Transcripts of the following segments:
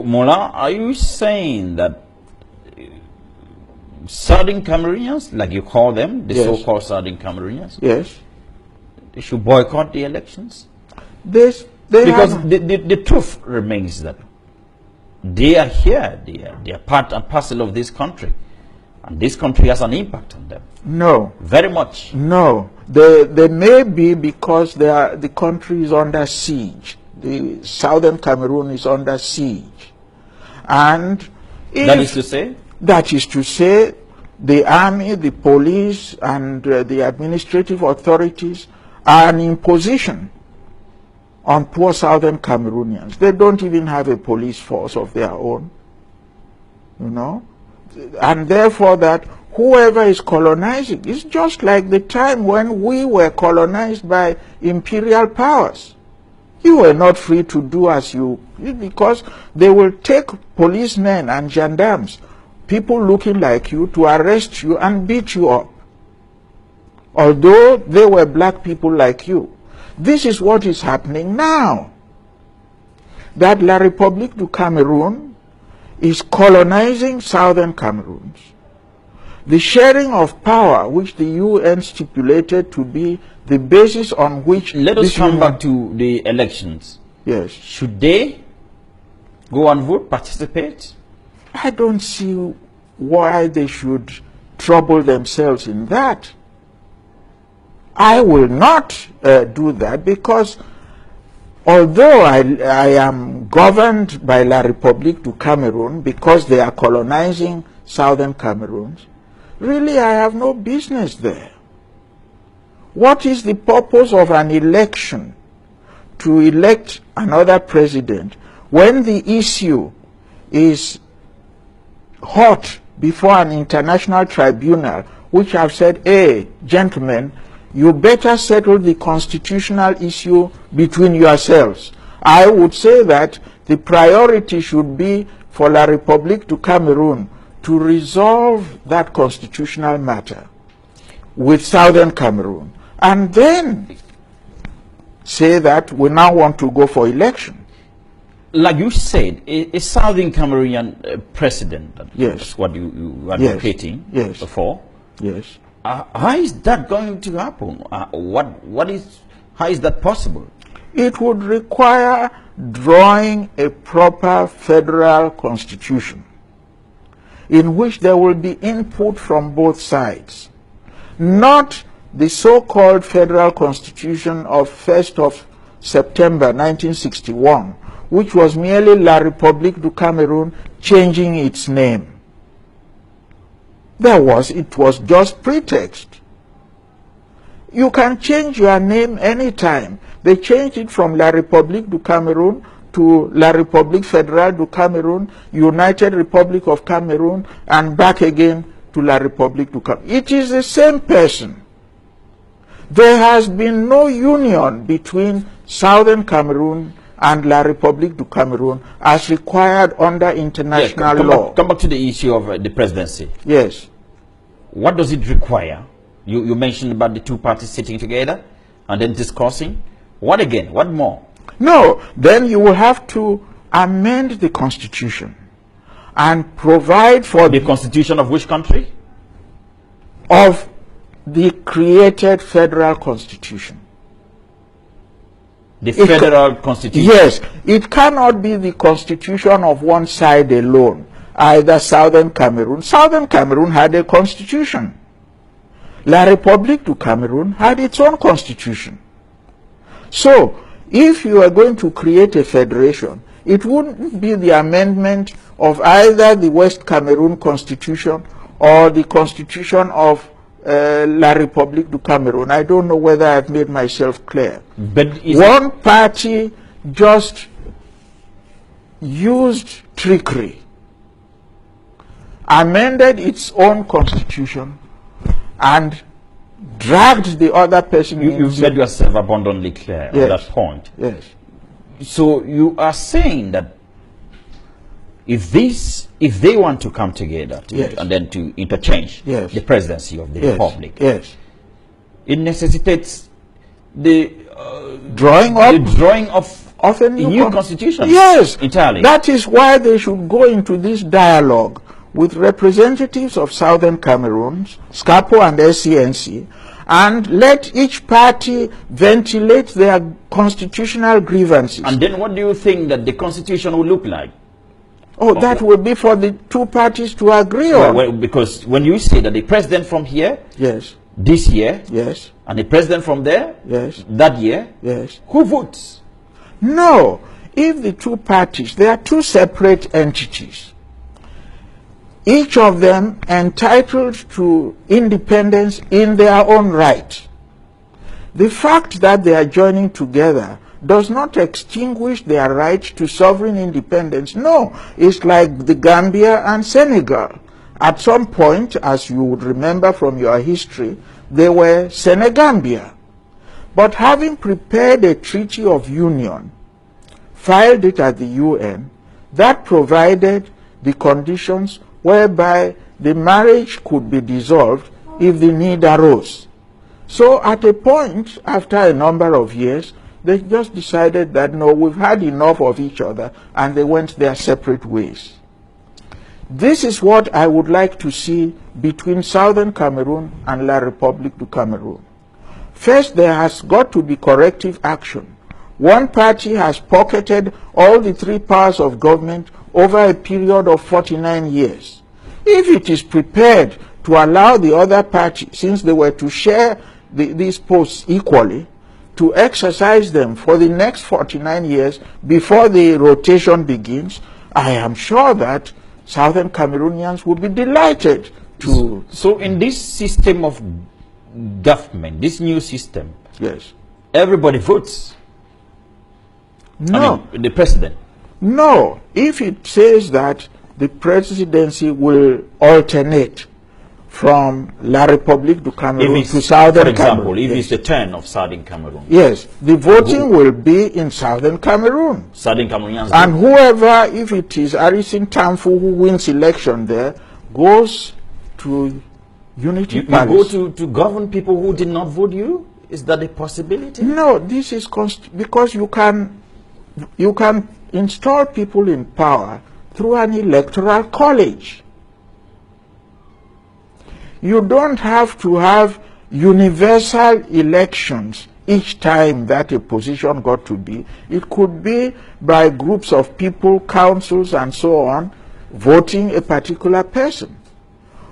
Mola, are you saying that Southern Cameroonians, like you call them, the Yes. so-called Southern Cameroonians, Yes. they should boycott the elections? Because the truth remains that they are here, they are part and parcel of this country, and this country has an impact on them. no, Very much. no. They may be because the country is under siege. The southern Cameroon is under siege, and That is to say, the army, the police, and the administrative authorities are an imposition on poor southern Cameroonians. They don't even have a police force of their own, you know, and therefore that whoever is colonizing is just like the time when we were colonized by imperial powers. You were not free to do as you, because they will take policemen and gendarmes, people looking like you, to arrest you and beat you up, although they were black people like you. This is what is happening now, that La République du Cameroon is colonizing southern Cameroons. The sharing of power, which the UN stipulated to be the basis on which... let us come back to the elections. Yes. Should they go and vote, participate? I don't see why they should trouble themselves in that. I will not do that, because although I am governed by La République du Cameroon because they are colonizing southern Cameroons, really I have no business there. What is the purpose of an election to elect another president when the issue is hot before an international tribunal, which have said, hey, gentlemen, you better settle the constitutional issue between yourselves? I would say that the priority should be for La République du Cameroon to resolve that constitutional matter with southern Cameroon, and then say that we now want to go for election. Like you said, a Southern Cameroonian president, Yes. that's what you are advocating Yes. for. Yes. How is that going to happen? How is that possible? It would require drawing a proper federal constitution in which there will be input from both sides, not the so-called federal constitution of 1st of September 1961, which was merely La République du Cameroon changing its name. It was just pretext. You can change your name anytime. They changed it from La République du Cameroon to La République Fédérale du Cameroon, United Republic of Cameroon, and back again to La République du Cameroon. It is the same person. There has been no union between Southern Cameroon and La République du Cameroon as required under international law. Come back to the issue of the presidency. Yes. What does it require? You mentioned about the two parties sitting together and then discussing. What again? What more? No, then you will have to amend the constitution and provide for the constitution of which country? Of the created federal constitution. The federal constitution? Yes. It cannot be the constitution of one side alone, either Southern Cameroon. Southern Cameroon had a constitution. La République du Cameroon had its own constitution. So, if you are going to create a federation, it wouldn't be the amendment of either the West Cameroon constitution or the constitution of La République du Cameroon. I don't know whether I've made myself clear. But one party just used trickery, amended its own constitution, and dragged the other person. You've made yourself abundantly clear on that point. Yes. So you are saying that if they want to come together and then to interchange the presidency of the republic, it necessitates the drawing of a new constitution. Yes, entirely. That is why they should go into this dialogue with representatives of Southern Cameroon, SCAPO and SCNC, and let each party ventilate their constitutional grievances. And then what do you think that the constitution will look like? Oh, that will be for the two parties to agree on. Well, because when you say that the president from here, yes, this year, yes, and the president from there, yes, that year, yes, who votes? No, if the two parties, they are two separate entities, each of them entitled to independence in their own right. The fact that they are joining together does not extinguish their right to sovereign independence. No, it's like the Gambia and Senegal. At some point, as you would remember from your history, they were Senegambia. But having prepared a treaty of union, filed it at the UN, that provided the conditions whereby the marriage could be dissolved if the need arose. So at a point, after a number of years, they just decided that no, we've had enough of each other, and they went their separate ways. This is what I would like to see between Southern Cameroon and La République du Cameroon. First, there has got to be corrective action. One party has pocketed all the three powers of government over a period of 49 years. If it is prepared to allow the other party, since they were to share these posts equally, to exercise them for the next 49 years before the rotation begins, I am sure that Southern Cameroonians will be delighted to... So in this system of government, this new system, yes, everybody votes? No. I mean, the president? No. If it says that the presidency will alternate from La République du Cameroon to Southern Cameroon. For example, if it's the turn of Southern Cameroon. Yes, the voting will be in Southern Cameroon. Southern Cameroonians. And whoever, if it is Harrison Tamfu who wins election there, goes to Unity Palace. You go to govern people who did not vote you? Is that a possibility? No, this is because you can install people in power through an electoral college. You don't have to have universal elections each time that a position got to be. It could be by groups of people, councils, and so on, voting a particular person.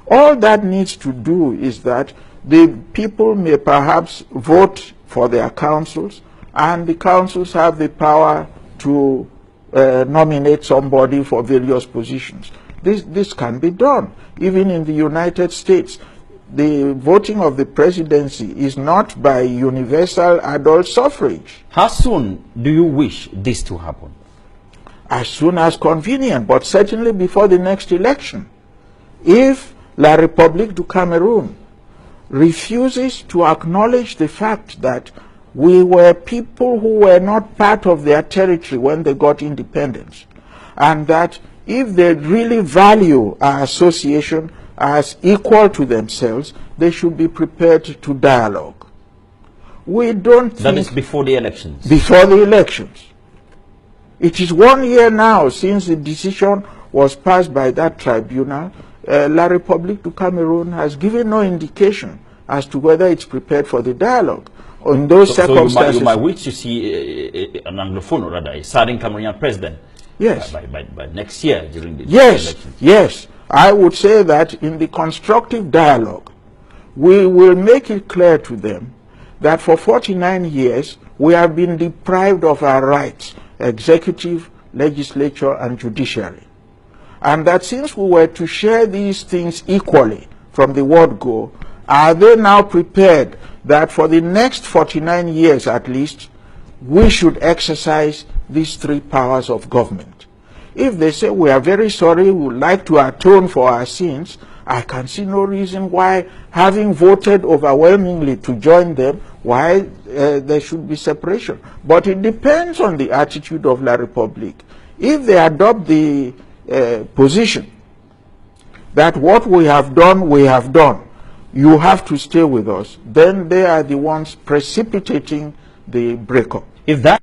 All that needs to do is that the people may perhaps vote for their councils, and the councils have the power to nominate somebody for various positions. This can be done. Even in the United States, the voting of the presidency is not by universal adult suffrage. How soon do you wish this to happen? As soon as convenient, but certainly before the next election. If La République du Cameroon refuses to acknowledge the fact that we were people who were not part of their territory when they got independence, and that if they really value our association as equal to themselves, they should be prepared to dialogue. We don't think... That is before the elections? Before the elections. It is 1 year now since the decision was passed by that tribunal. La République du Cameroon has given no indication as to whether it's prepared for the dialogue. In those circumstances... So you might wish to see an Anglophone, or rather, a Southern Cameroonian president? Yes. By next year during the elections. Yes. I would say that in the constructive dialogue, we will make it clear to them that for 49 years, we have been deprived of our rights, executive, legislature, and judiciary. And that since we were to share these things equally from the word go, are they now prepared that for the next 49 years at least, we should exercise these three powers of government? If they say, we are very sorry, we would like to atone for our sins, I can see no reason why, having voted overwhelmingly to join them, why there should be separation. But it depends on the attitude of La République. If they adopt the position that what we have done, you have to stay with us, then they are the ones precipitating the breakup. If that